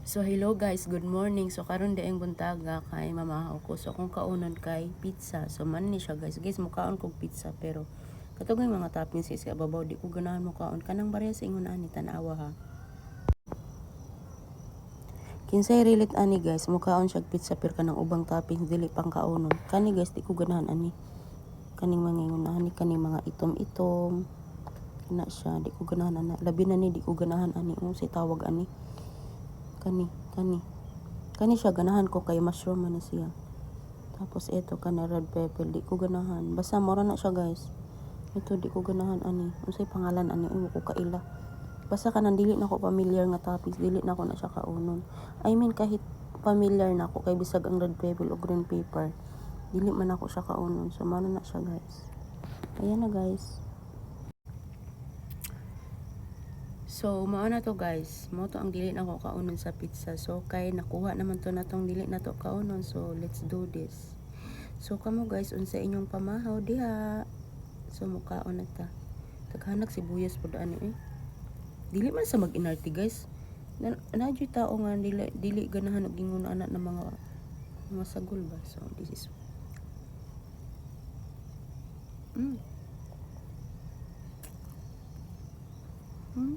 So hello guys, good morning. So karon daing buntaga kay mamahaw ko. So kung kaunon kay pizza. So man ni siya guys. Guys mukaon kog pizza pero katugay mga toppings is kababaw di ko ganahan mo kaon kanang barya sa ingon ani tan-awa ha. Kinsay relate ani guys, mukaon siya pizza pero kanang ubang toppings dili pang kaunon. Kani guys di ko ganahan ani. Kaning mga ingon ani kaning mga itom-itom. Kana siya di ko ganahan ana. Labi na ni di ko ganahan ani unsay tawag ani. Kani siya ganahan ko kay mushroom man siya. Tapos ito kana red pepper di ko ganahan. Basta mura na siya guys. Ito di ko ganahan ani. Unsay pangalan ani uy ko kaila. Basta kanang dili na ko familiar nga toppings, dili na ko na siya kaunon. I mean kahit familiar na ako kay bisag ang red pepper o green pepper. Dili man ako siya kaunon. So mano na siya guys. Ayan na guys. So, mao na to guys. Mao to ang dili na ko kaunon sa pizza. So, kay nakuha naman to natong dili na to kaunon. So, let's do this. So, kamo guys, unsa inyong pamahaw diha. So, mukaon na ta. Taghanak sibuyas pod ani eh. Dili man sa mag-inarti guys. Nadyo tao nga dili ganahan og ingon anak ng mga sagol ba. So, this is Mm.